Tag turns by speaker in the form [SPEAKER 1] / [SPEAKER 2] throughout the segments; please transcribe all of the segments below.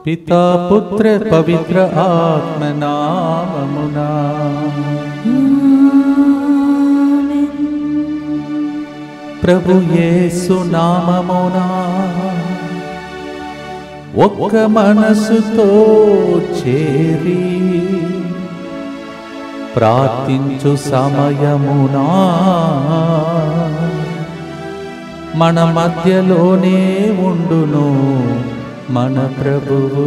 [SPEAKER 1] పితా పుత్ర పవిత్ర ఆత్మ నామమునా. ప్రభు యేసు నామమునా ఒక్క మనసుతో చేరి ప్రార్థించు సమయమునా మన మధ్యలోనే ఉండును మన ప్రభువు.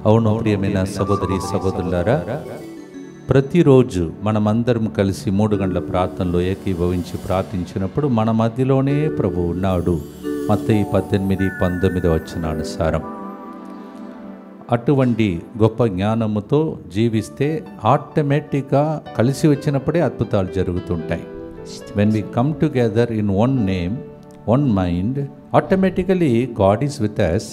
[SPEAKER 1] అవును ప్రియమైన సహోదరి సహోదరులారా, ప్రతిరోజు మనమందరం కలిసి 3 గంటల ప్రార్థనలో ఏకీభవించి ప్రార్థించినప్పుడు మన మధ్యలోనే ప్రభు ఉన్నాడు. మత్తయి 18:19 వచనానుసారం అటువంటి గొప్ప జ్ఞానముతో జీవిస్తే ఆటోమేటిక్గా కలిసి వచ్చినప్పుడే అద్భుతాలు జరుగుతుంటాయి. When we come together in one name, one mind, automatically God is with us,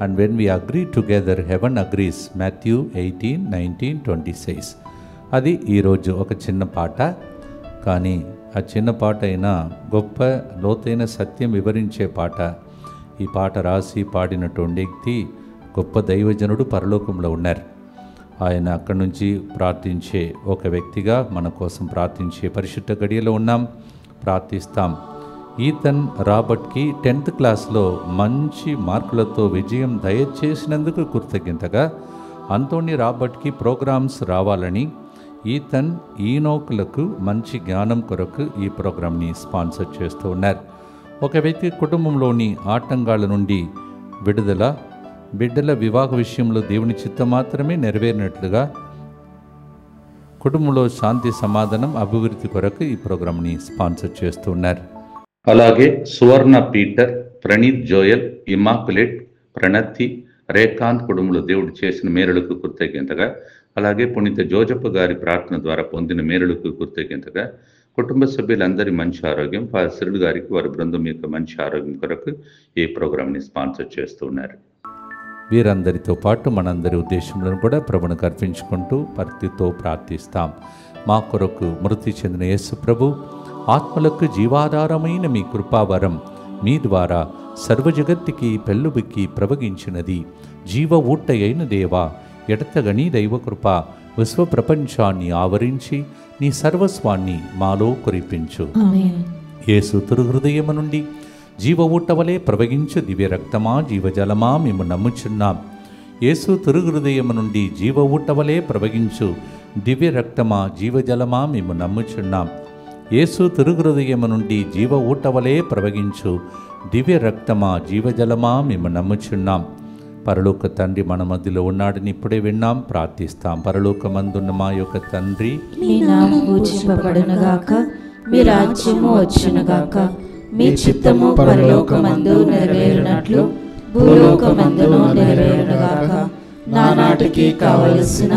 [SPEAKER 1] and when we agree together heaven agrees. Matthew 18:19-20 says. అది ఈరోజు ఒక చిన్న పాట, కానీ ఆ చిన్న పాట అయినా గొప్ప లోతైన సత్యం వివరించే పాట. ఈ పాట రాసి పాడినటువంటి వ్యక్తి గొప్ప దైవజనుడు పరలోకంలో ఉన్నారు. ఆయన అక్కడి నుంచి ప్రార్థించే ఒక వ్యక్తిగా మన కోసం ప్రార్థించే పరిశుద్ధ గడియలో ఉన్నాం, ప్రార్థిస్తాం. ఈథన్ రాబర్ట్కి 10th క్లాస్లో మంచి మార్కులతో విజయం దయచేసినందుకు కృతజ్ఞతగా అంతోని రాబర్ట్కి ప్రోగ్రామ్స్ రావాలని ఈథన్ ఈనోకులకు మంచి జ్ఞానం కొరకు ఈ ప్రోగ్రామ్ని స్పాన్సర్ చేస్తూ ఉన్నారు. ఒక వ్యక్తి కుటుంబంలోని ఆటంకాల నుండి విడుదల, బిడ్డల వివాహ విషయంలో దేవుని చిత్తం మాత్రమే నెరవేరినట్లుగా కుటుంబంలో శాంతి సమాధానం అభివృద్ధి కొరకు ఈ ప్రోగ్రామ్ని స్పాన్సర్ చేస్తూ ఉన్నారు. అలాగే సువర్ణ పీటర్, ప్రణీత్ జోయల్, ఇమాకులేట్, ప్రణతి, రేఖాంత్ కుటుంబంలో దేవుడు చేసిన మేలులకు కృతజ్ఞతగా, అలాగే పునీత జోజప్ప గారి ప్రార్థన ద్వారా పొందిన మేలులకు కృతజ్ఞతగా, కుటుంబ సభ్యులందరి మంచి ఆరోగ్యం, ఫాదర్ గారికి వారి బృందం యొక్క మంచి ఆరోగ్యం కొరకు ఈ ప్రోగ్రామ్ని స్పాన్సర్ చేస్తూ ఉన్నారు. వీరందరితో పాటు మనందరి ఉద్దేశంలో కూడా ప్రభువును అర్పించుకుంటూ భక్తితో ప్రార్థిస్తాం. మా కొరకు మృతి చెందిన యేసు ప్రభు ఆత్మలకు జీవాధారమైన మీ కృపావరం మీ ద్వారా సర్వజగత్తుకి పెళ్ళుబిక్కి ప్రవగించినది. జీవ ఊట అయిన దేవా, ఎడతగని దైవకృప విశ్వ ప్రపంచాన్ని ఆవరించి నీ సర్వస్వాన్ని మాలో కురిపించు. యేసు తిరుహృదయము నుండి జీవ ఊట వలె ప్రవగించు దివ్య రక్తమా జీవజలమా మేము నమ్ముచున్నాం. యేసు తిరుహృదయము నుండి జీవ ఊట వలె ప్రవగించు దివ్య రక్తమా జీవజలమా మేము నమ్ముచున్నాం. యేసు తిరుహృదయము నుండి జీవ ఊట వలె ప్రవగించు దివ్య రక్తమా జీవజలమా మేము నమ్ముచున్నాం. పరలోక తండ్రి మన మధ్యలో ఉన్నాడని ఇప్పుడే విన్నాం, ప్రార్థిస్తాం. పరలోకమందున్న మా యొక్క తండ్రి,
[SPEAKER 2] మీ నామము పూజింపబడునుగాక, మీ రాజ్యము వచ్చునుగాక, మీ చిత్తము పరలోకమందు నెరవేరునట్లు భూలోకమందును నెరవేరునుగాక. నానాటికి కావలసిన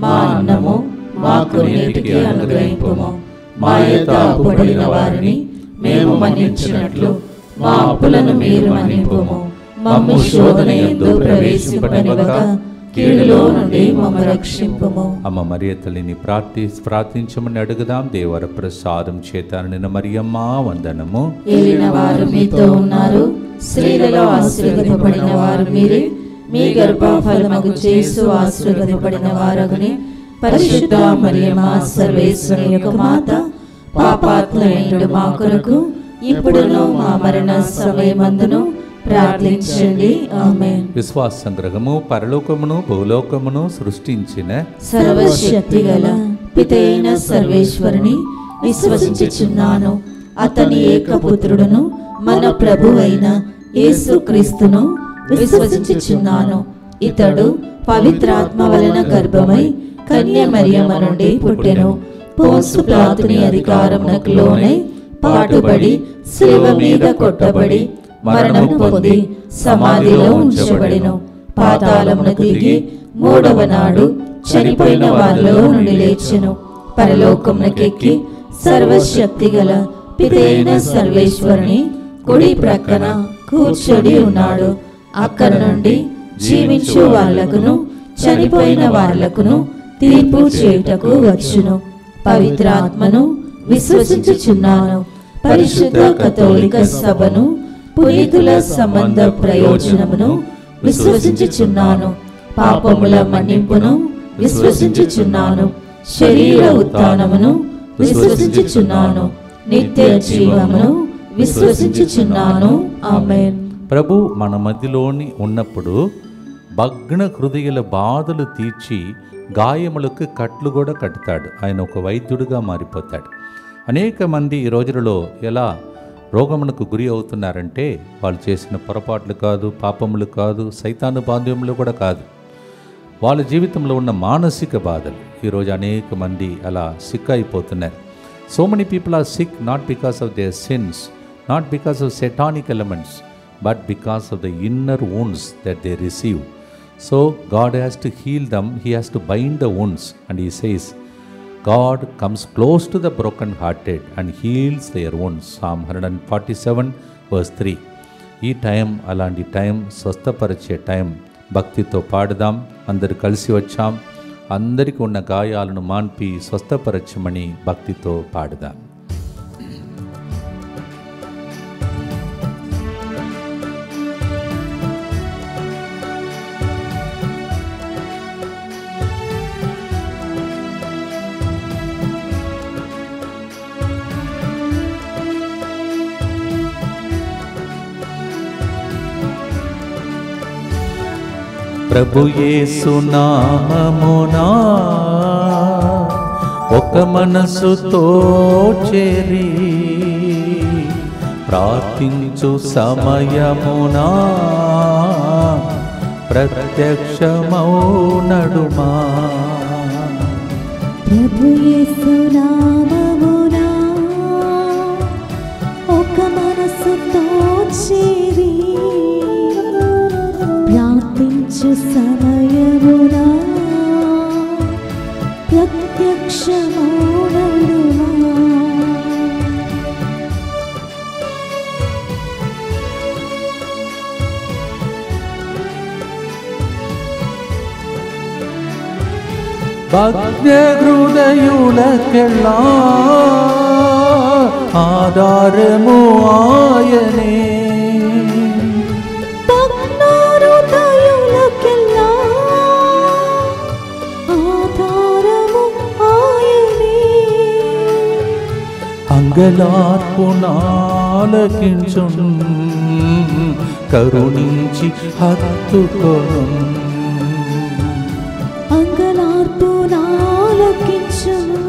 [SPEAKER 2] మా అన్నము మాకు నేటికి అనుగ్రహింపుము. మా యొద్ద అప్పుపడిన వారిని మేము మన్నించినట్లు మా అప్పులను మీరు మన్నింపుము. మమ్ము శోధన యందు ప్రవేశింపనివ్వక కీడులో నుండి మమ్ము రక్షింపుము.
[SPEAKER 1] అమ్మ మరియ తల్లిని ప్రార్థించమని అడుగుదాం. దేవర ప్రసాదం చేత నిన్న మరియమ్మ వందనము.
[SPEAKER 2] ఏలిన వారు మీతో ఉన్నారు, స్త్రీలలో ఆశీర్వదింపబడిన వారు మీరే. మీ గర్భఫలమగు యేసు ఆశీర్వదింపబడిన వారగునే. పరిశుద్ధ మరియమ్మ సర్వేశ్వరుని యొక్క మాత, పాపాత్ములైన మా కొరకు ఇప్పుడును మా మరణ సమయమందును ప్రార్థించండి. ఆమేన్.
[SPEAKER 1] విశ్వాస సంగ్రహము. పరలోకమును భూలోకమును సృష్టించిన
[SPEAKER 2] సర్వశక్తి గల పితైన సర్వేశ్వరుని విశ్వసించుచున్నాను. అతని ఏకపుత్రుడును మన ప్రభువైన యేసుక్రీస్తును విశ్వసించుచున్నాను. ఇతడు పవిత్రాత్మ వలన గర్భమై కన్య మరియమ్మ నుండి పుట్టెను. పోన్సు పిలాతుని అధికారమునకు లోనై పాటుపడి శిలువ మీద కొట్టబడి మరణం పొంది సమాధిలో ఉంచబడెను. పాతాళమునకు దిగి 3వ నాడు చనిపోయిన వారిలో నుండి లేచెను. పరలోకమునకెక్కి సర్వశక్తి గల పితైన సర్వేశ్వరుని కుడి ప్రక్కన కూర్చొని ఉన్నాడు. అక్కడ నుండి జీవించు వాళ్లకును చనిపోయిన వాళ్లకును తీర్పు చేయుటకు వచ్చును. పవిత్రాత్మను విశ్వసించుచున్నాను. పరిశుద్ధ కథోలిక సభను, పునీతుల సంబంధ ప్రయోజనమును విశ్వసించుచున్నాను. పాపముల మన్నింపును విశ్వసించుచున్నాను. శరీర ఉత్థానమును విశ్వసించుచున్నాను. నిత్య జీవమును విశ్వసించుచున్నాను. ఆమేన్.
[SPEAKER 1] ప్రభు మన మధ్యలోని ఉన్నప్పుడు భగ్న హృదయుల బాధలు తీర్చి గాయములకు కట్లు కూడా కట్టుతాడు. ఆయన ఒక వైద్యుడిగా మారిపోతాడు. అనేక మంది ఈ రోజులలో ఎలా రోగమునకు గురి అవుతున్నారంటే వాళ్ళు చేసిన పొరపాట్లు కాదు, పాపములు కాదు, సైతాను బాధ్యములు కూడా కాదు, వాళ్ళ జీవితంలో ఉన్న మానసిక బాధలు. ఈరోజు అనేక మంది అలా సిక్ అయిపోతున్నారు. So many people are sick not because of their sins, not because of satanic elements, but because of the inner wounds that they receive. So God has to heal them, He has to bind the wounds, and He says, God comes close to the broken hearted and heals their wounds. Psalm 147 verse 3. ఈ time అలాంటి time, స్వస్థపరిచే time. భక్తితో పాడదాం. అందరు కలిసి వచ్చాం. అందరికీ ఉన్న గాయాలను మాన్పి స్వస్థపరచమని భక్తితో పాడదాం. ప్రభు యేసు నామమునా ఒక మనసుతో చేరి ప్రార్థించు సమయమునా ప్రత్యక్షమౌనడుమా.
[SPEAKER 2] ప్రభు యేసు నామమునా ఒక మనసుతో చేరి ప్రార్థించు సమయమునా ప్రత్యక్షమౌనడుమా.
[SPEAKER 1] భక్త హృదయులకెల్లా ఆధారము ఆయనే, అంగలార్పునాలకించును కరుణించి హత్తుకొను,
[SPEAKER 2] అంగలార్పునాలకించును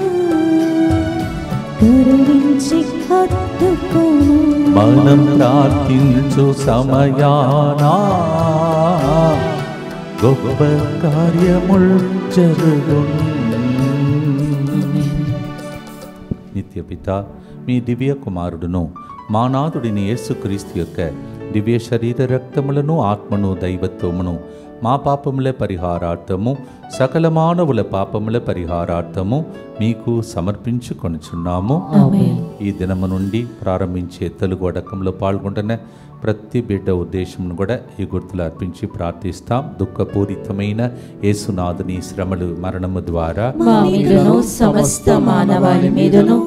[SPEAKER 2] కరుణించి హత్తుకొను.
[SPEAKER 1] మనం ప్రార్థించు సమయానా గొప్ప కార్యముల్ జరుగును. నిత్యపిత మీ దివ్య కుమారుడును మా నాథుడిని యేసుక్రీస్తు యొక్క దివ్య శరీర రక్తములను ఆత్మను దైవత్వమును మా పాపముల పరిహారార్థము సకల మానవుల పాపముల పరిహారార్థము మీకు సమర్పించుకొనుచున్నాము. ఈ దినము నుండి ప్రారంభించే తెలుగు అడకంలో పాల్గొంటున్న ప్రతి బిడ్డ ఉద్దేశమును కూడా ఈ గుర్తులు అర్పించి ప్రార్థిస్తాం. దుఃఖపూరితమైన యేసునాథుని శ్రమలు మరణము ద్వారా
[SPEAKER 2] మా మీదను సమస్త మానవాళి మీదను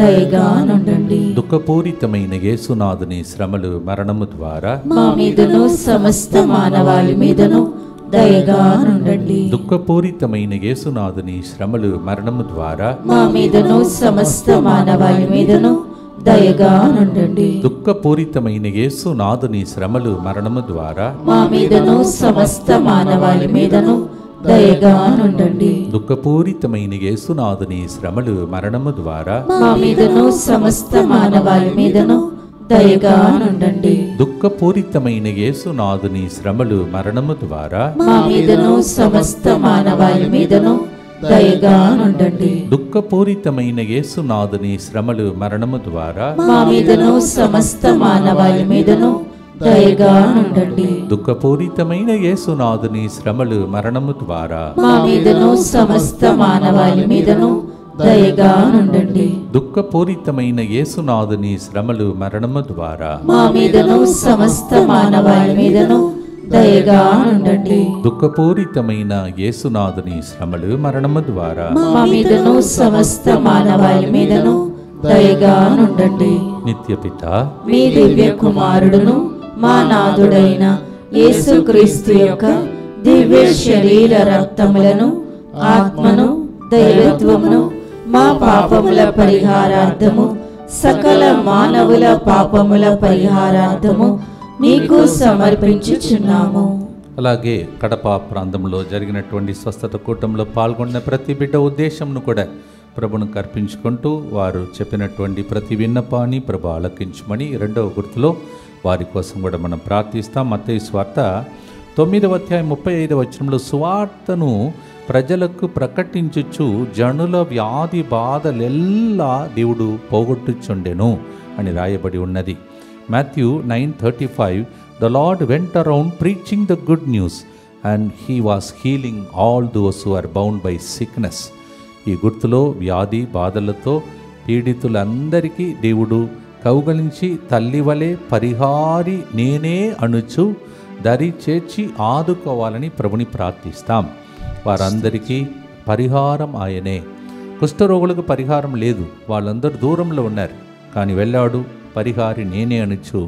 [SPEAKER 2] దయగా నుండండి.
[SPEAKER 1] దుఃఖపూరితమైన యేసునాథుని శ్రమలు మరణము ద్వారా
[SPEAKER 2] మా మీదను సమస్త మానవాళి మీదను దయగా నుండండి.
[SPEAKER 1] దుఃఖపూరితమైన యేసునాథుని శ్రమలు మరణము ద్వారా
[SPEAKER 2] మా మీదను సమస్త మానవాళి మీదను దయగా నుండండి.
[SPEAKER 1] దుఃఖపూరితమైన యేసునాథుని శ్రమలు మరణము ద్వారా
[SPEAKER 2] మా మీదను సమస్త మానవాళి మీదను దయగా నుండండి.
[SPEAKER 1] దుఃఖపూరితమైన యేసునాథుని శ్రమలు మరణము ద్వారా
[SPEAKER 2] మా మీదను సమస్త మానవాళి మీదను దయగా నుండండి.
[SPEAKER 1] దుఃఖపూరితమైన యేసునాథుని శ్రమలు మరణము ద్వారా
[SPEAKER 2] మా మీదను సమస్త మానవాళి మీదను దయగా నుండండి.
[SPEAKER 1] దుఃఖపూరితమైన యేసునాథుని శ్రమలు మరణము ద్వారా
[SPEAKER 2] మా మీదను సమస్త మానవాళి మీదను దయగా నుండండి.
[SPEAKER 1] దుఃఖపూరితమైన యేసునాథుని శ్రమలు మరణము ద్వారా
[SPEAKER 2] మా మీదను సమస్త మానవాళి మీదను దయగా నుండండి.
[SPEAKER 1] దుఃఖపూరితమైన యేసునాథుని శ్రమలు మరణము ద్వారా
[SPEAKER 2] మా మీదను సమస్త మానవాళి మీదను దయగా ఉండండి.
[SPEAKER 1] దుఃఖపూరితమైన యేసునాథుని శ్రమలు మరణము ద్వారా
[SPEAKER 2] మా మీదను సమస్త మానవాళి మీదను దయగా ఉండండి.
[SPEAKER 1] నిత్యపిత
[SPEAKER 2] మీ దివ్య కుమారుడును మా నాథుడైన యేసుక్రీస్తు యొక్క దివ్య శరీర రక్తములను, ఆత్మను, దైవత్వమును మా పాపముల పరిహారార్థము, సకల మానవుల పాపముల పరిహారార్థము నీకు సమర్పించుచున్నాము.
[SPEAKER 1] అలాగే కడప ప్రాంతంలో జరిగినటువంటి స్వస్థత కూటంలో పాల్గొన్న ప్రతి బిడ్డ ఉద్దేశంను కూడా ప్రభును అర్పించుకుంటూ వారు చెప్పినటువంటి ప్రతి విన్నపాన్ని ప్రభు ఆలకించమని రెండవ గుర్తులో వారి కోసం కూడా మనం ప్రార్థిస్తాం. మత్తయి సువార్త 9వ అధ్యాయం 35వ వచనంలో సువార్తను ప్రజలకు ప్రకటించుచు జనుల వ్యాధి బాధలెల్లా దేవుడు పోగొట్టుచుండెను అని రాయబడి ఉన్నది. Matthew 9:35 The Lord went around preaching the good news and he was healing all those who are bound by sickness. ఈ గుర్తులో వ్యాధి బాధలతో పీడితులందరికీ దేవుడు కౌగలించి తల్లివలే పరిహారి నేనే అనుచు దరి చేర్చి ఆదుకోవాలని ప్రభుని ప్రార్థిస్తాం. వారందరికీ పరిహారం ఆయనే. కుష్ఠరోగులకు పరిహారం లేదు, వాళ్ళందరూ దూరంలో ఉన్నారు. కానీ వెళ్ళాడు, పరిహారి నేనే అనుచు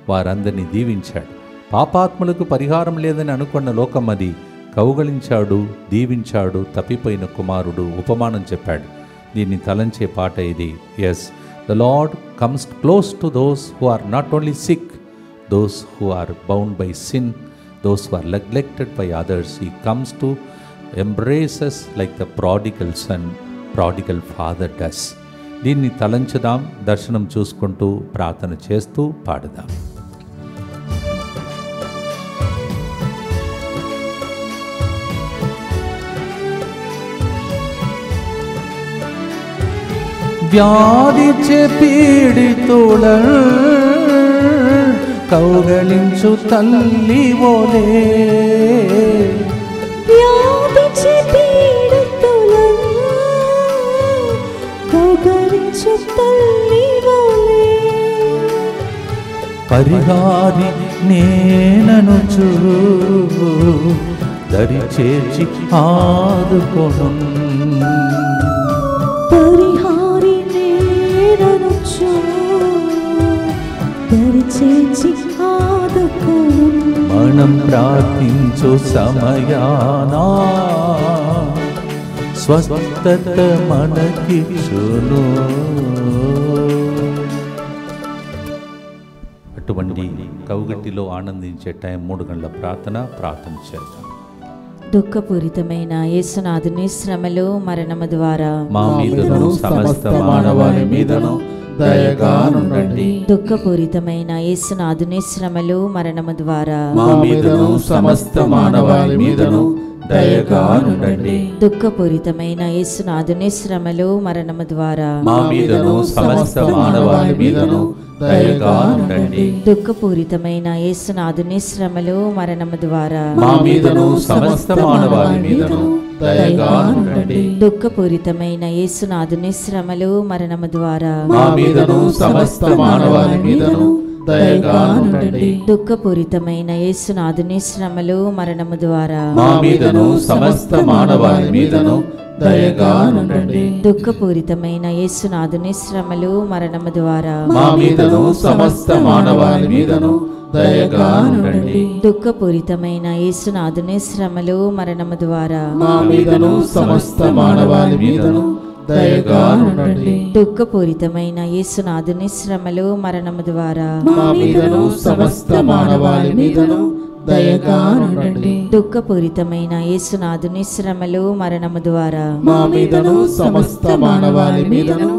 [SPEAKER 1] వారందరినీ దీవించాడు. పాపాత్ములకు పరిహారం లేదని అనుకున్న లోకం అది కౌగలించాడు, దీవించాడు. తప్పిపోయిన కుమారుడు ఉపమానం చెప్పాడు. దీన్ని తలంచే పాట ఇది. Yes, the lord comes close to those who are not only sick, those who are bound by sin, those who are neglected by others. He comes to embrace us like the prodigal son, prodigal father does. దీన్ని తలంచుదాం, దర్శనం చూసుకుంటూ ప్రార్థన చేస్తూ పాడుదాం. వ్యాధి పీడితుల కౌగలించు తల్లి ఓలే,
[SPEAKER 2] వ్యాధి పీడితుల కౌగలించు తల్లి ఓలే,
[SPEAKER 1] పరిహారి నేననుచు దరి చేర్చి ఆదుకొను,
[SPEAKER 2] పరిహారి నేననుచు దరి చేర్చి ఆదుకొను.
[SPEAKER 1] మనం ప్రార్థించు సమయానా స్వస్థత మనకిచ్చును. అటువంటి కౌగట్టిలో ఆనందించే టైం 3 గంటల ప్రార్థన చేద్దాం.
[SPEAKER 2] దుఃఖపూరితమైన యేసునాథుని శ్రమలు మరణము ద్వారా
[SPEAKER 1] మా మీదను సమస్త మానవాళి మీదను దయగా నుండండి.
[SPEAKER 2] దుఃఖపూరితమైన యేసునాథుని శ్రమలు మరణము ద్వారా
[SPEAKER 1] మా మీదను సమస్త మానవాళి మీదను దయగా నుండండి.
[SPEAKER 2] దుఃఖపూరితమైన యేసునాథుని శ్రమలు మరణము ద్వారా
[SPEAKER 1] మా మీదను సమస్త మానవాళి మీదను దయగా నుండండి.
[SPEAKER 2] దుఃఖపూరితమైన యేసునాథుని శ్రమలు మరణము ద్వారా
[SPEAKER 1] మా మీదను సమస్త మానవాళి మీదను దయగా నుండండి.
[SPEAKER 2] దుఃఖపూరితమైన యేసునాథుని శ్రమలు మరణము ద్వారా
[SPEAKER 1] మా మీదను సమస్త మానవాళి మీదను దయగా నుండండి.
[SPEAKER 2] దుఃఖపూరితమైన యేసునాథుని శ్రమలు మరణము ద్వారా
[SPEAKER 1] మా మీదను సమస్త మానవాళి మీదను దయగా నుండండి.
[SPEAKER 2] దుఃఖపూరితమైన యేసునాథుని శ్రమలు మరణము ద్వారా
[SPEAKER 1] మా మీదను సమస్త మానవాళి మీదను దయగా నుండండి.
[SPEAKER 2] దుఃఖపూరితమైన యేసునాథుని శ్రమలు మరణము ద్వారా
[SPEAKER 1] మా మీదను సమస్త మానవాళి మీదను దయగా నుండండి.
[SPEAKER 2] దుఃఖపూరితమైన యేసునాథుని శ్రమలు మరణము ద్వారా
[SPEAKER 1] మా మీదను సమస్త మానవాళి మీదను దయగా నుండండి.
[SPEAKER 2] దుఃఖపూరితమైన యేసునాథుని శ్రమలు మరణము ద్వారా
[SPEAKER 1] మా మీదను సమస్త మానవాళి మీదను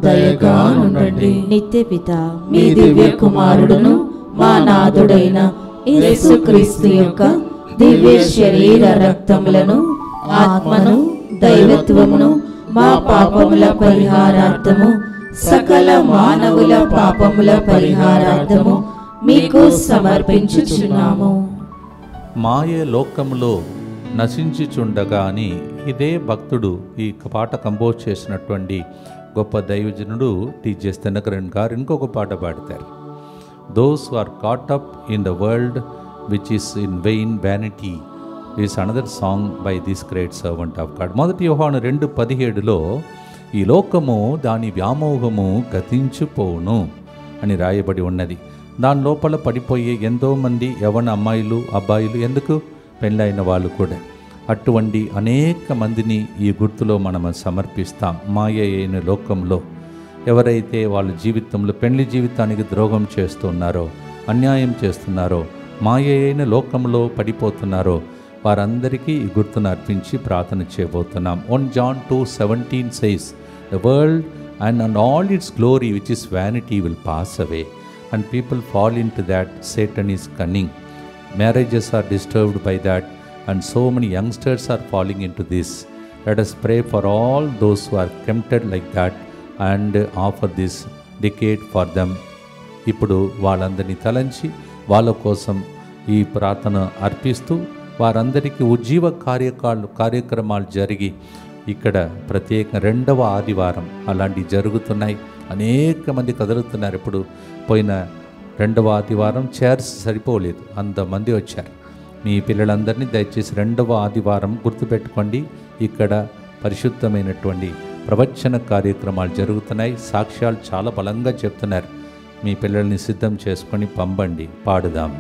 [SPEAKER 1] దయగా నుండండి.
[SPEAKER 2] నిత్య పిత మీ దివ్య కుమారుడును మా నాథుడైన యేసుక్రీస్తు యొక్క దివ్య శరీర రక్తములను, ఆత్మను, దైవత్వమును మా పాపముల పరిహారార్థము, సకల మానవుల పాపముల పరిహారార్థము మీకు సమర్పించుచున్నాము.
[SPEAKER 1] మాయ లోకములో నశించుచుండగా అని ఇదే భక్తుడు ఈ పాట కంపోజ్ చేసినటువంటి గొప్ప దైవజనుడు టీజెస్ దినకరన్ గారు ఇంకొక పాట పాడతారు. Those who are caught up in the world which is in vain vanity is another song by this great servant of God. 1 Yohanu 2:17 ఈ లోకము దాని వ్యామోహము గతించిపోవును అని రాయబడి ఉన్నది. దాని లోపల పడిపోయే ఎంతోమంది యవ్వన అమ్మాయిలు అబ్బాయిలు, ఎందుకు పెళ్ళైన వాళ్ళు కూడా. అటువంటి అనేక మందిని ఈ గుర్తులో మనం సమర్పిస్తాం. మాయ అయిన లోకంలో ఎవరైతే వాళ్ళ జీవితంలో పెళ్లి జీవితానికి ద్రోహం చేస్తున్నారో, అన్యాయం చేస్తున్నారో, మాయ అయిన లోకంలో పడిపోతున్నారో వారందరికీ ఈ గుర్తును అర్పించి ప్రార్థన చేయబోతున్నాం. 1 John 2:17 says, "The world and all its glory which is vanity will pass away, and people fall into that. Satan is cunning. Marriages are disturbed by that, and so many youngsters are falling into this. Let us pray for all those who are tempted like that and offer this decade for them." ఇప్పుడు వాళ్ళందరినీ తలంచి వాళ్ళ కోసం ఈ ప్రార్థన అర్పిస్తూ వారందరికీ ఉజ్జీవ కార్యక్రమాలు జరిగి ఇక్కడ ప్రత్యేక 2వ ఆదివారం అలాంటివి జరుగుతున్నాయి. అనేక మంది కదులుతున్నారు. ఇప్పుడు పోయిన 2వ ఆదివారం చైర్స్ సరిపోలేదు, అంతమంది వచ్చారు. మీ పిల్లలందరినీ దయచేసి 2వ ఆదివారం గుర్తుపెట్టుకోండి. ఇక్కడ పరిశుద్ధమైనటువంటి ప్రవచన కార్యక్రమాలు జరుగుతున్నాయి. సాక్ష్యాలు చాలా బలంగా చెప్తున్నారు. మీ పిల్లల్ని సిద్ధం చేసుకొని పంపండి, పాడుదాం.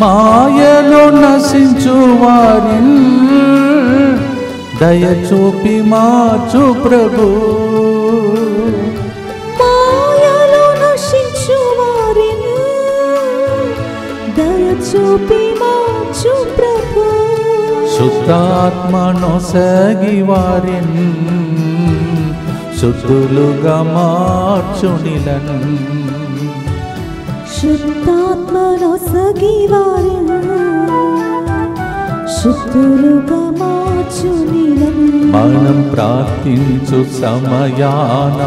[SPEAKER 1] మాయలో నశించు వారిని దయ చూపి మార్చు ప్రభు.
[SPEAKER 2] మాయలో నశించు వారిని దయ చూపి మార్చు ప్రభు.
[SPEAKER 1] శుద్ధాత్మను సగి వారిని శుద్ధులుగా మార్చునిలను.
[SPEAKER 2] శుద్ధాత్మను సగి వారిని శుద్ధులుగా మార్చునిలను.
[SPEAKER 1] మనం ప్రార్థించు సమయాన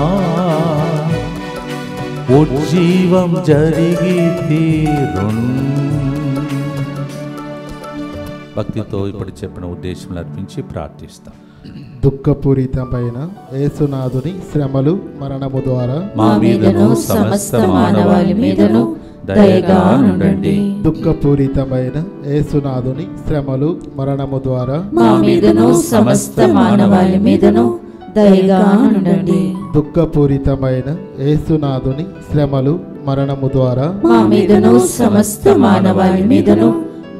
[SPEAKER 1] ఉజ్జీవం జరిగి తీరున్. భక్తితో ఇప్పుడు చెప్పిన ఉద్దేశంలో అర్పించి ప్రార్థిస్తాం.
[SPEAKER 3] దుఃఖపూరితమైన యేసునాథుని శ్రమలు మరణము ద్వారా
[SPEAKER 2] మా మీదను సమస్త మానవాళి మీదను దయగా ఉండండి.
[SPEAKER 3] దుఃఖపూరితమైన యేసునాథుని శ్రమలు మరణము ద్వారా
[SPEAKER 2] మా మీదను సమస్త మానవాళి మీదను దయగా ఉండండి.
[SPEAKER 3] దుఃఖపూరితమైన యేసునాథుని శ్రమలు మరణము ద్వారా
[SPEAKER 2] మా మీదను సమస్త మానవాళి మీదను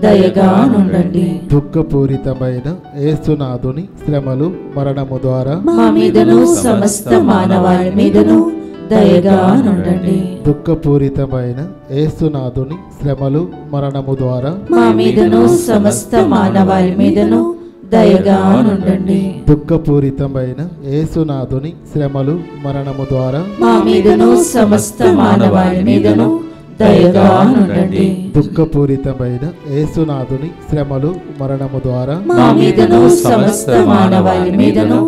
[SPEAKER 2] దయగా ఉండండి.
[SPEAKER 3] దుఃఖపూరితమైన యేసునాథుని శ్రమలు మరణము ద్వారా
[SPEAKER 2] మా మీదను సమస్త మానవాళి మీదను దయగా ఉండండి.
[SPEAKER 3] దుఃఖపూరితమైన యేసునాథుని శ్రమలు మరణము ద్వారా
[SPEAKER 2] మా మీదను సమస్త మానవాళి మీదను దయగా ఉండండి.
[SPEAKER 3] దుఃఖపూరితమైన యేసునాథుని శ్రమలు మరణము ద్వారా
[SPEAKER 2] మా మీదను సమస్త మానవాళి మీదను దయగా ఉండండి.
[SPEAKER 3] దుఃఖపూరితమైన యేసునాథుని శ్రమలు మరణము ద్వారా
[SPEAKER 2] మా మీదను సమస్త మానవాళి మీదను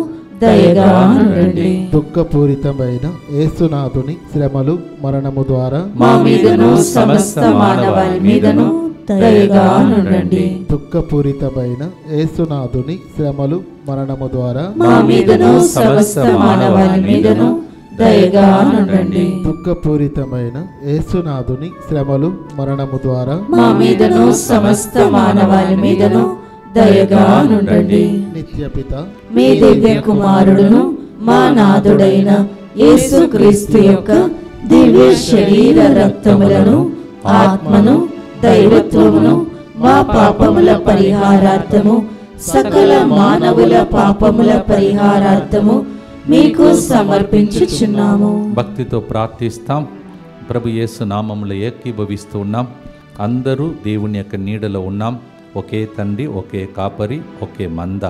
[SPEAKER 2] దయగా ఉండండి.
[SPEAKER 3] దుఃఖపూరితమైన యేసునాథుని శ్రమలు మరణము ద్వారా
[SPEAKER 2] మా మీదను సమస్త మానవాళి మీదను దయగా ఉండండి.
[SPEAKER 3] దుఃఖపూరితమైన యేసునాథుని శ్రమలు మరణము ద్వారా
[SPEAKER 2] మా మీదను సమస్త మానవాళి మీదను దయగా ఉండండి.
[SPEAKER 3] దుఃఖపూరితమైన యేసునాథుని శ్రమలు మరణము ద్వారా
[SPEAKER 2] మా మీదను సమస్త మానవాళి మీదను దయగా ఉండండి.
[SPEAKER 3] నిత్యపిత
[SPEAKER 2] మీ దివ్య కుమారుడును మా నాథుడైన యేసుక్రీస్తు యొక్క దివ్య శరీర రక్తములను ఆత్మను దైవత్వమును మా పాపముల పరిహారార్థము సకల మానవుల పాపముల పరిహారార్థము మీకు సమర్పించుచున్నాము.
[SPEAKER 1] భక్తితో ప్రార్థిస్తాం. ప్రభు యేసు నామములో ఏకీభవిస్తూ ఉన్నాం. అందరూ దేవుని యొక్క నీడలో ఉన్నాం. ఒకే తండ్రి, ఒకే కాపరి, ఒకే మంద.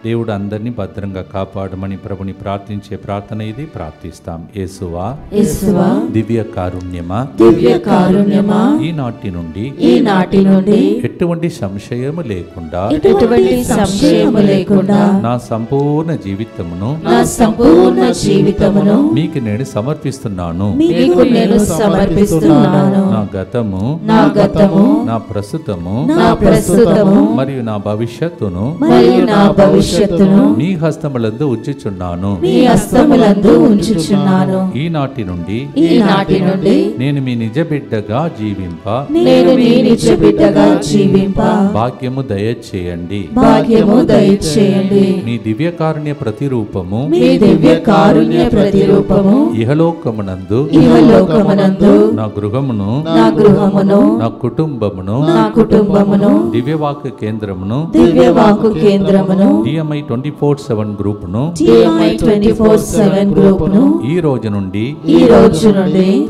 [SPEAKER 1] దేవుడు అందరినీ భద్రంగా కాపాడమని ప్రభుని ప్రార్థించే ప్రార్థన ఇది. ప్రార్థిస్తాం. యేసువా,
[SPEAKER 2] యేసువా,
[SPEAKER 1] దివ్య కారుణ్యమా,
[SPEAKER 2] దివ్య కారుణ్యమా,
[SPEAKER 1] ఈనాటి నుండి ఎటువంటి సంశయము లేకుండా నా సంపూర్ణ జీవితమును మీకు నేను సమర్పిస్తున్నాను. నా గతము, నా ప్రస్తుతము మరియు నా భవిష్యత్తును
[SPEAKER 2] భవిష్యత్తును
[SPEAKER 1] నీ హస్తములందు ఉంచుచున్నాను.
[SPEAKER 2] నీ హస్తములందు ఉంచుచున్నాను.
[SPEAKER 1] ఈనాటి నుండి నేను మీ నిజ బిడ్డగా జీవింప
[SPEAKER 2] నేను మీ నిజ బిడ్డగా జీవింప
[SPEAKER 1] భాగ్యము దయచేయండి. మీ దివ్యకారుణ్య ప్రతిరూపము ఇహలోకమునందు నా గృహమును నా కుటుంబమును దివ్యవాక్య కేంద్రమును DMI 24/7 గ్రూపును ఈ రోజు నుండి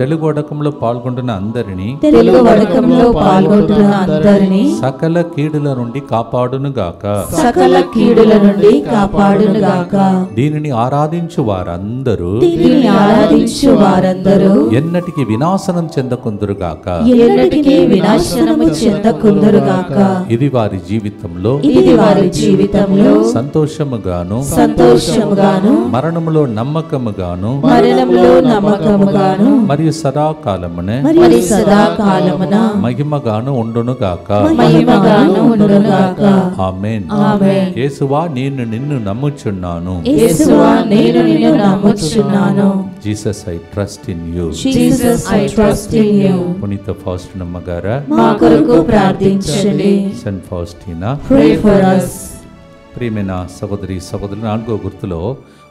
[SPEAKER 1] తెలుగు వడకంలో పాల్గొంటున్న అందరినీ సకల కీడుల నుండి కాపాడును గాక. దీనిని ఆరాధించు వారందరూ ఎన్నటికి వినాశనం చెందకుందురుగాక. ఇది వారి జీవితంలో సంతోషముగాను మరణములో నమ్మకముగాను మరియు సదాకాలమున మహిమగాను ఉండునుగాక. ఆమేన్. యేసువా నేను నిన్ను నమ్ముచున్నాను. Jesus I trust in you. పునీత ఫౌస్టినమ్మ గారా
[SPEAKER 2] మా కొరకు ప్రార్థించండి.
[SPEAKER 1] Saint Faustina
[SPEAKER 2] Pray for us.
[SPEAKER 1] ప్రియమైన సహోదరి సహోదరులు, 4వ గుర్తులో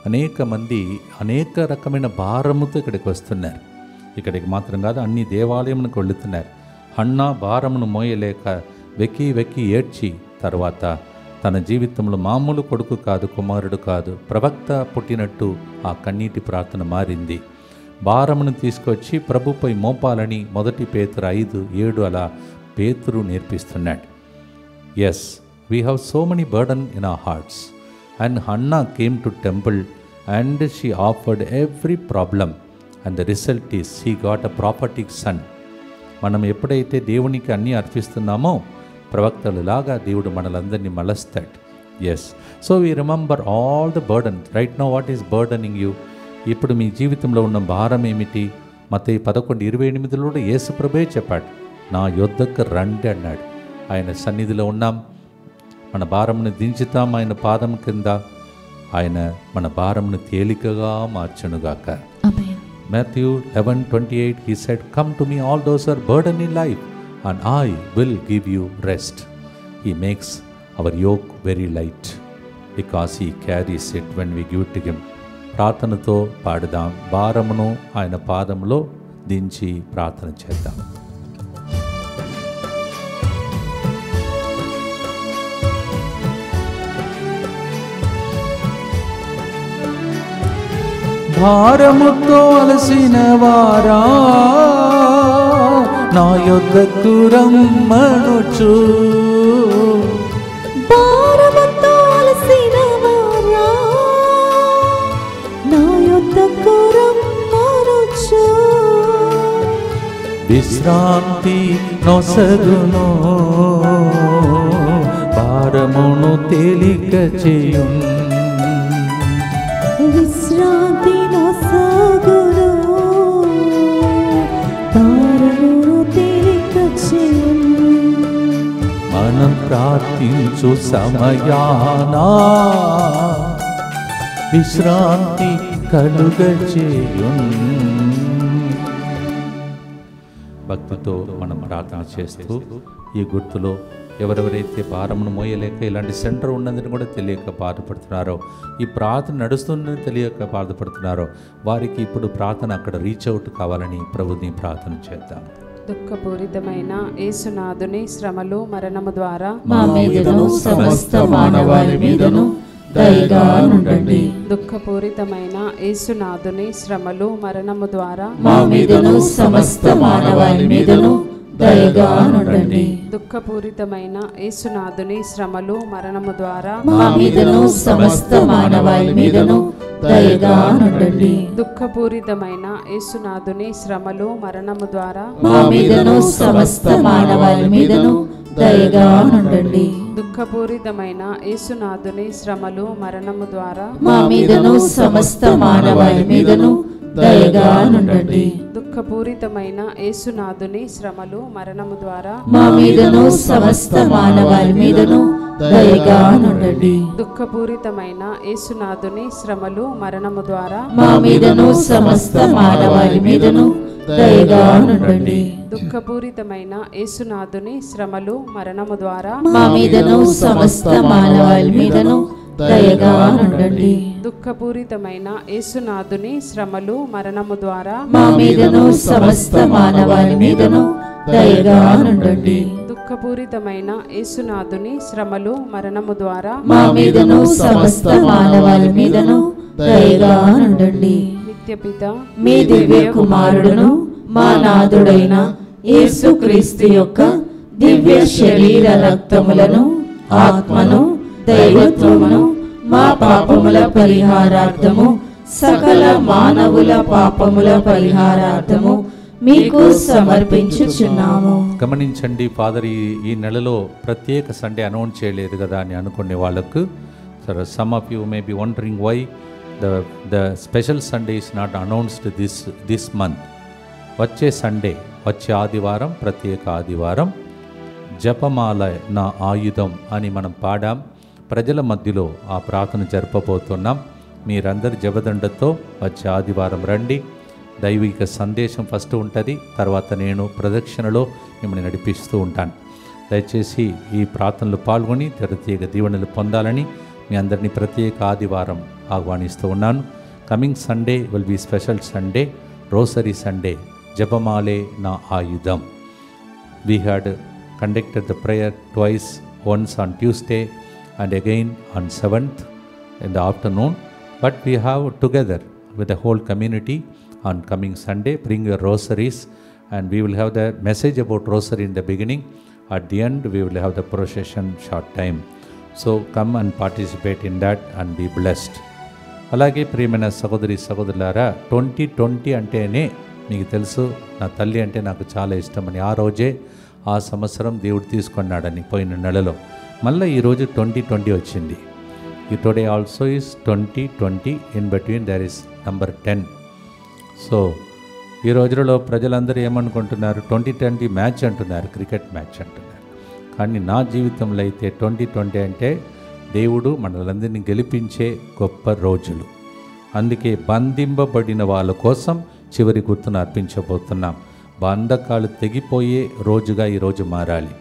[SPEAKER 1] అనేక మంది అనేక రకమైన భారముతో ఇక్కడికి వస్తున్నారు. ఇక్కడికి మాత్రం కాదు, అన్ని దేవాలయములకు వెళుతున్నారు. హన్నా భారమును మోయలేక వెక్కి ఏడ్చి తర్వాత తన జీవితంలో మామూలు కొడుకు కాదు, కుమారుడు కాదు, ప్రవక్త పుట్టినట్టు ఆ కన్నీటి ప్రార్థన మారింది. భారమును తీసుకొచ్చి ప్రభుపై మోపాలని 1 పేతురు 5:7 అలా పేతురు నేర్పిస్తున్నాడు. Yes, we have so many burden in our hearts, and Hannah came to temple and she offered every problem, and the result is she got a prophetic son. మనం ఎప్పుడైతే దేవునికి అన్నీ అర్పిస్తున్నామో ప్రవక్తలులాగా దేవుడు మనలందరినీ మలస్తాడు. Yes, so we remember all the burden. Right now what is burdening you? ఇప్పుడు మీ జీవితంలో ఉన్న భారం ఏమిటి? మత్తయి 11:28లో యేసు ప్రభువే చెప్పాడు, నా యొద్దకు రండి అన్నాడు. ఆయన సన్నిధిలో ఉన్నాం, మన భారమును దించుతాం ఆయన పాదం కింద. ఆయన మన భారమును తేలికగా మార్చునుగాక. Matthew 11:28 he said, come to me all those who are burdened in life and I will give you rest. He makes our yoke very light because he carries it when we give it to him. ప్రార్థనతో పాడుదాం, భారమును ఆయన పాదములో దించి ప్రార్థన చేద్దాం. భారముతో అలసిన వారా నా యొద్దకు రమ్మనుచు,
[SPEAKER 2] భారముతో అలసిన వారా నా యొద్దకు రమ్మనుచు,
[SPEAKER 1] విశ్రాంతి నొసగును భారమును తేలిక చేయును.
[SPEAKER 2] విశ్రాంతి నొసగును భారమును తేలిక చేయును.
[SPEAKER 1] మనం ప్రార్థించు సమయానా విశ్రాంతి కలుగచేయును. భక్తితో మనం ప్రార్థన చేస్తూ ఈ గుర్తులో ఎవరెవరైతే భారమును మోయలేక ఇలాంటి సెంటర్ ఉన్నదని కూడా తెలియక బాధపడుతున్నారో, ఈ ప్రార్థన నడుస్తుందని తెలియక బాధపడుతున్నారో, వారికి ఇప్పుడు ప్రార్థన అక్కడ రీచ్ అవుట్ కావాలని ప్రభుని ప్రార్థన చేద్దాం.
[SPEAKER 4] దుఃఖపూరితమైన యేసునాథుని శ్రమలు మరణము ద్వారా
[SPEAKER 2] మా మీదను సమస్త మానవాళి మీదను దయగా నుండండి.
[SPEAKER 4] దుఃఖపూరితమైన యేసునాథుని శ్రమలు మరణము ద్వారా
[SPEAKER 2] మా మీదను సమస్త మానవాళి మీదను దయగా నుండండి.
[SPEAKER 4] దుఃఖపూరితమైన యేసునాథుని శ్రమలు మరణము ద్వారా
[SPEAKER 2] మా మీదను సమస్త మానవాళి మీదను దయగా నుండండి.
[SPEAKER 4] దుఃఖపూరితమైన యేసునాథుని శ్రమలు మరణము ద్వారా
[SPEAKER 2] మా మీదను సమస్త మానవాళి మీదను దయగా నుండండి.
[SPEAKER 4] దుఃఖపూరితమైన యేసునాథుని శ్రమలు మరణము ద్వారా
[SPEAKER 2] మా మీదను సమస్త మానవాళి మీదను దయగా నుండండి.
[SPEAKER 4] దుఃఖపూరితమైన యేసునాథుని శ్రమలు మరణము ద్వారా
[SPEAKER 2] మా మీదను సమస్త మానవాళి మీదను దయగా నుండండి.
[SPEAKER 4] దుఃఖపూరితమైన యేసునాథుని శ్రమలు మరణము ద్వారా
[SPEAKER 2] మా మీదను సమస్త మానవాళి మీదను దయగా నుండండి.
[SPEAKER 4] దుఃఖపూరితమైన యేసునాథుని శ్రమలు మరణము ద్వారా
[SPEAKER 2] మా మీదను సమస్త మానవాళి మీదను దయగా నుండండి.
[SPEAKER 4] దుఃఖపూరితమైన యేసునాథుని శ్రమలు మరణము ద్వారా
[SPEAKER 2] మా మీదను సమస్త మానవాళి మీదను దయగా నుండండి.
[SPEAKER 4] దుఃఖపూరితమైన యేసునాథుని శ్రమలు మరణము ద్వారా
[SPEAKER 2] మా మీదను సమస్త మానవాళి మీదను దయగా నుండండి.
[SPEAKER 4] నిత్యపిత
[SPEAKER 2] మీ దివ్య కుమారుడును మా నాథుడైన యేసుక్రీస్తు యొక్క దివ్య శరీర రక్తములను ఆత్మను దైవత్వమును మా పాపముల పరిహారార్థము సకల మానవుల పాపముల పరిహారార్థము మీకు సమర్పించుచున్నాము.
[SPEAKER 1] గమనించండి ఫాదర్, ఈ నెలలో ప్రత్యేక సండే అనౌన్స్ చేయలేదు కదా అని అనుకునే వాళ్ళకు, సరే, some of you may be wondering why the special Sunday is not announced this month. వచ్చే సండే, వచ్చే ఆదివారం, ప్రత్యేక ఆదివారం జపమాల నా ఆయుధం అని మనం పాడాం. ప్రజల మధ్యలో ఆ ప్రార్థన జరపబోతున్నాం. మీరందరి జపదండతో వచ్చే ఆదివారం రండి. దైవిక సందేశం ఫస్ట్ ఉంటుంది, తర్వాత నేను ప్రదక్షిణలో మిమ్మల్ని నడిపిస్తూ ఉంటాను. దయచేసి ఈ ప్రార్థనలు పాల్గొని ప్రత్యేక దీవెనలు పొందాలని మీ అందరినీ ప్రత్యేక ఆదివారం ఆహ్వానిస్తూ ఉన్నాను. Coming Sunday will be special Sunday, rosary Sunday, జపమాలే నా ఆయుధం. We had conducted the prayer twice, once on Tuesday and again on 7th in the afternoon. But we have together with the whole community on coming Sunday, bring your rosaries, and we will have the message about rosary in the beginning. At the end, we will have the procession short time. So come and participate in that and be blessed. అలాగే ప్రియమైన సహోదరి సహోదరులారా, 2020 అంటేనే మీకు తెలుసు, నా తల్లి అంటే నాకు చాలా ఇష్టమని ఆ రోజే ఆ సంవత్సరం దేవుడు తీసుకున్నాడని పోయిన నెలలో. మళ్ళీ ఈరోజు 2020 వచ్చింది. ఈ today also is 2020, in between there is number 10. So ఈ రోజులలో ప్రజలందరూ ఏమనుకుంటున్నారు, 2020 మ్యాచ్ అంటున్నారు, క్రికెట్ మ్యాచ్ అంటున్నారు. కానీ నా జీవితంలో అయితే 2020 అంటే దేవుడు మనలందరినీ గెలిపించే గొప్ప రోజులు. అందుకే బంధింపబడిన వాళ్ళ కోసం చివరి గుర్తును అర్పించబోతున్నాం. బంధకాలు తెగిపోయే రోజుగా ఈరోజు మారాలి.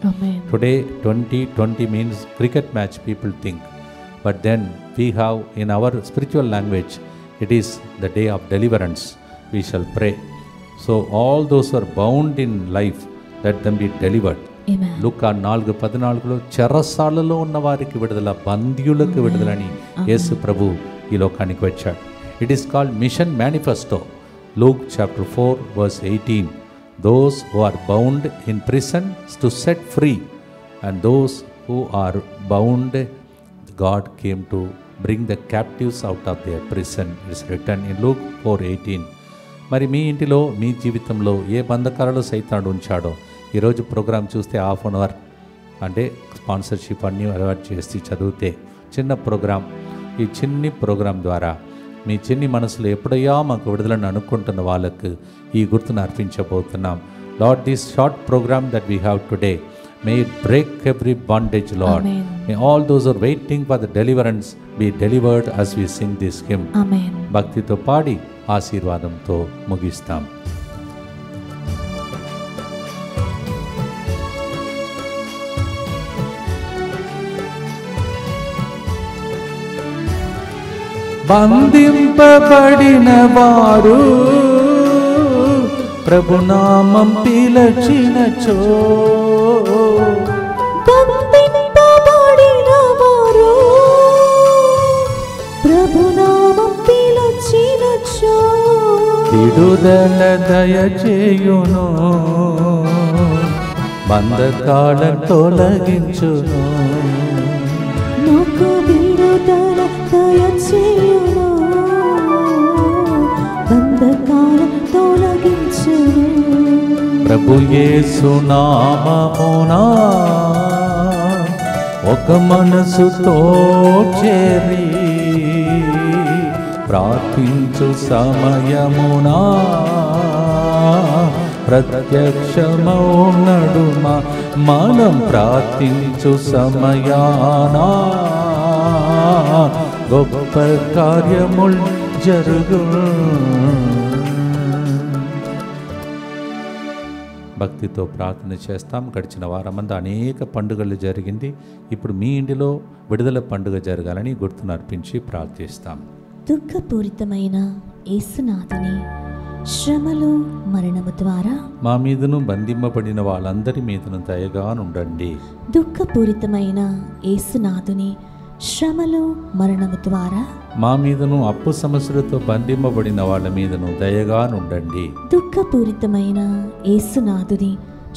[SPEAKER 1] Today 2020 means cricket match people think, but then we have in our spiritual language it is the day of deliverance. We shall pray. So all those are bound in life, let them be delivered. Luka 4:14 చెరసాలలో ఉన్న వారికి విడుదల, బందీయులకు విడుదలని యేసు ప్రభు ఈ లోకానికి వచ్చాడు. It is called mission manifesto. Luke chapter 4 verse 18, those who are bound in prison to set free, and those who are bound, God came to bring the captives out of their prison. It is written in Luke 4:18. మరి మీ ఇంటిలో, మీ జీవితంలో ఏ బంధకాలలో సైతానుడు ఉంచాడో ఈరోజు programme చూస్తే half an hour అంటే sponsorship అన్నీ అలవాటు చేసి చదివితే చిన్న ప్రోగ్రాం, ఈ చిన్ని ప్రోగ్రాం ద్వారా మీ చిన్ని మనసులో ఎప్పుడయ్యా మాకు విడుదలను అనుకుంటున్న వాళ్ళకు ఈ గుర్తును అర్పించబోతున్నాం. Lord, this short programme that we have today, may it break every bondage Lord. May all those are waiting for the deliverance be delivered as we sing this hymn. భక్తితో పాడి ఆశీర్వాదంతో ముగిస్తాం. బంధింపబడిన వారు ప్రభునామం పిలచినచో,
[SPEAKER 2] బంధింపబడిన వారు ప్రభునామం పిలచినచో,
[SPEAKER 1] విడుదల దయచేయును, బంధకాలను తొలగించును.
[SPEAKER 2] నాకు విడుదల దయచేయును, బంధకాలను తొలగించును.
[SPEAKER 1] ప్రభు యేసు నామమునా ఒక మనసుతో చేరి ప్రార్థించు సమయమునా ప్రత్యక్షమౌ నడుమ మనం ప్రార్థించు సమయానా గొప్ప కార్యముల్ జరుగు. భక్తితో ప్రార్థన చేస్తాం. గడిచిన వారమంతా అనేక పండుగలు జరిగింది. ఇప్పుడు మీ ఇంటిలో విడుదల పండుగ జరగాలని గుర్తును అర్పించి ప్రార్థిస్తాం.
[SPEAKER 2] దుఃఖపూరితమైన యేసునాథుని శ్రమలు మరణము ద్వారా
[SPEAKER 1] మా మీదను బంధింపబడిన వాళ్ళందరి మీదను దయగా నుండండి.
[SPEAKER 2] దుఃఖపూరితమైన యేసునాథుని శ్రమలు మరణము ద్వారా
[SPEAKER 1] మా మీదను అప్పు సమస్యలతో బంధింపబడిన వాళ్ళ మీదను దయగా నుండండి.
[SPEAKER 2] దుఃఖపూరితమైన యేసునాథుని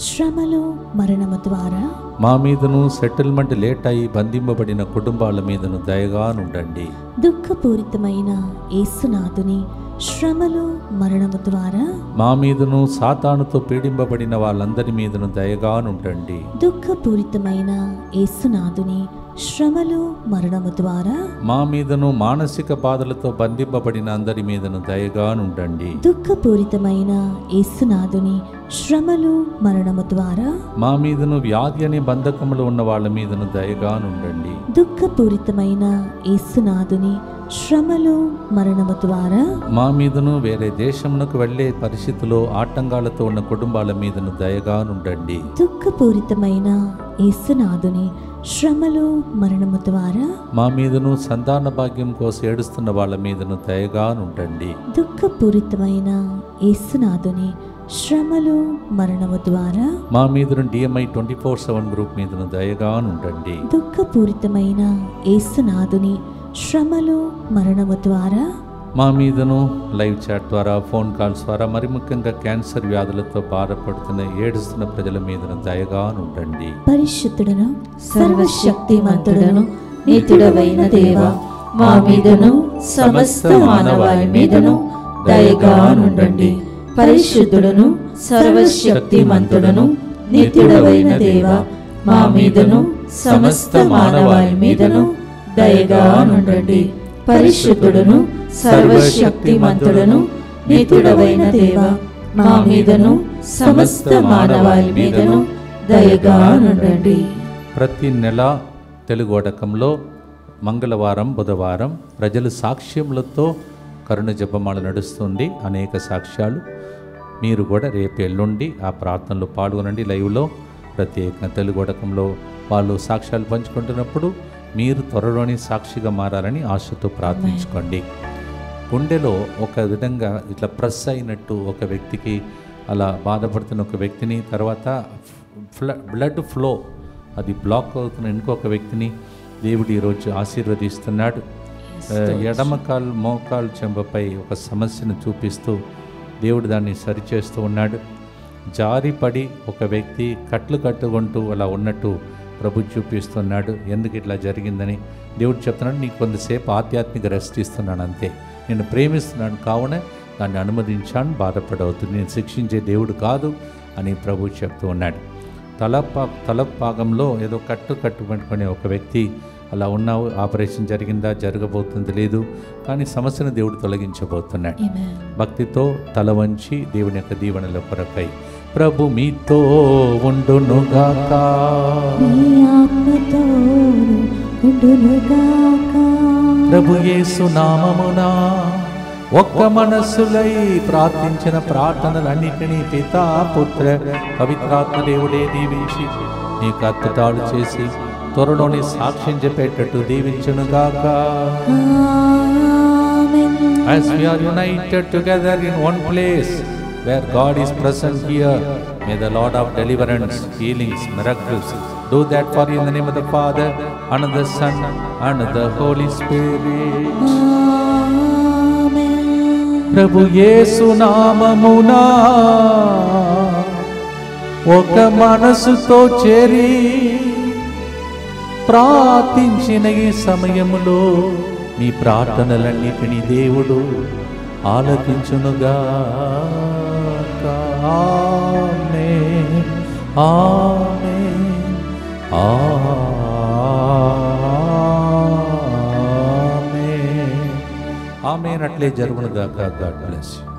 [SPEAKER 2] శ్రమలు మరణము ద్వారా
[SPEAKER 1] మా మీదను సెటిల్మెంట్ లేట్ అయి బంధింపబడిన కుటుంబాల మీదను దయగా నుండండి.
[SPEAKER 2] దుఃఖపూరితమైన యేసునాథుని శ్రమలు మరణము ద్వారా
[SPEAKER 1] మా మీదను సాతానుతో పీడింపబడిన వాళ్ళందరి మీదను దయగా నుండండి.
[SPEAKER 2] దుఃఖపూరితమైన యేసునాథుని శ్రమలు మరణము ద్వారా
[SPEAKER 1] మా మీదను మానసిక బాధలతో బంధింపబడిన అందరి మీదను దయగా నుండండి.
[SPEAKER 2] దుఃఖపూరితమైన యేసునాథుని శ్రమలు మరణము ద్వారా
[SPEAKER 1] మా మీదను వ్యాధి అనే బంధకములు ఉన్న వాళ్ళ మీదను దయగా నుండండి.
[SPEAKER 2] దుఃఖపూరితమైన యేసునాథుని శ్రమలు మరణము ద్వారా
[SPEAKER 1] మా మీదను వేరే దేశమునకు వెళ్లే పరిస్థితిలో ఆటంకాలతో ఉన్న కుటుంబాల మీదను దయగా నుండండి.
[SPEAKER 2] దుఃఖపూరితమైన యేసునాథుని శ్రమలు మరణము ద్వారా
[SPEAKER 1] మా మీదను సంతాన భాగ్యం కోసం ఏడుస్తున్న వాళ్ళ మీదను దయగా నుండండి.
[SPEAKER 2] దుఃఖపూరితమైన యేసునాథుని శ్రమలు మరణము ద్వారా
[SPEAKER 1] మా మీదను DMI 24/7 గ్రూప్ మీదను దయగా నుండండి.
[SPEAKER 2] దుఃఖపూరితమైన యేసునాథుని శ్రమలు మరణము ద్వారా
[SPEAKER 1] మా మీదను లైవ్ చాట్ ద్వారా, ఫోన్ కాల్స్ ద్వారా, మరి ముఖ్యంగా క్యాన్సర్ వ్యాధులతో బాధపడుతున్న ఏడుస్తున్న ప్రజల మీదను దయగా నుండండి.
[SPEAKER 2] పరిశుద్ధుడను
[SPEAKER 5] సర్వశక్తిమంతుడను నీతుడవైన దేవా, మా మీదను సమస్త మానవాళి మీదను దయగా నుండండి. పరిశుద్ధుడను సర్వశక్తిమంతుడను నీతుడవైన దేవా, మా మీదను సమస్త మానవాళి మీదను దయగా నుండండి. పరిశుద్ధుడను సర్వశక్తిమంతుడను నీతుడవైన దేవా, మా మీదను సమస్త మానవాళి మీదను దయగా నుండండి.
[SPEAKER 1] ప్రతి నెల తెలుగు వడకంలో మంగళవారం, బుధవారం ప్రజలు సాక్ష్యములతో కరుణ జపమాల నడుస్తుంది. అనేక సాక్ష్యాలు. మీరు కూడా రేపు ఎల్లుండి ఆ ప్రార్థనలో పాల్గొనండి. లైవ్లో ప్రత్యేకంగా తెలుగు వడకంలో వాళ్ళు సాక్ష్యాలు పంచుకుంటున్నప్పుడు మీరు త్వరలోని సాక్షిగా మారాలని ఆశతో ప్రార్థించుకోండి. గుండెలో ఒక విధంగా ఇట్లా ప్రెస్ అయినట్టు ఒక వ్యక్తికి, అలా బాధపడుతున్న ఒక వ్యక్తిని, తర్వాత బ్లడ్ ఫ్లో అది బ్లాక్ అవుతున్న ఇంకొక వ్యక్తిని దేవుడు ఈరోజు ఆశీర్వదిస్తున్నాడు. ఎడమ కాలు మోకాలు చెంపపై ఒక సమస్యను చూపిస్తూ దేవుడు దాన్ని సరిచేస్తూ ఉన్నాడు. జారిపడి ఒక వ్యక్తి కట్లు కట్టుకుంటూ అలా ఉన్నట్టు ప్రభు చూపిస్తున్నాడు. ఎందుకు ఇట్లా జరిగిందని దేవుడు చెప్తున్నాడు, నీకు కొంతసేపు ఆధ్యాత్మిక రెస్ట్ ఇస్తున్నాను, అంతే. నేను ప్రేమిస్తున్నాను, కావున దాన్ని అనుమతించాను, బాధపడవద్దు, నేను శిక్షించే దేవుడు కాదు అని ప్రభు చెప్తూ ఉన్నాడు. తల భాగంలో ఏదో కట్టుబట్టుకునే ఒక వ్యక్తి అలా ఉన్నావు, ఆపరేషన్ జరిగిందా, జరగబోతుంది లేదు, కానీ సమస్యను దేవుడు తొలగించబోతున్నాడు. భక్తితో తల వంచి దేవుని యొక్క దీవెనల కొరకై ప్రభు మీతో ఉండునుగాక. ప్రభు యేసు నామమున ఒక్క మనస్సులై ప్రార్థించిన ప్రార్థనలన్నిటినీ పితా, పుత్ర, పవిత్రాత్మ దేవుడే దీవించి నీకు అద్భుతాలు చేసి త్వరలోని సాక్ష్యం చెప్పేటట్టు దీవించునుగాక. As we are united together in one place where God is present here, may the Lord of deliverance, healings, miracles do that for you in the name of the Father and of the Son and of the Holy Spirit. ప్రభు యేసు నామమునా ఒక మనసుతో చేరి ప్రార్థించిన ఈ సమయములో మీ ప్రార్థనలన్నిటినీ దేవుడు ఆలకించునుగా. ఆమేన్, ఆమేన్, ఆమేన్, ఆమేన్. అట్లే జరుగునుగాక. God bless you.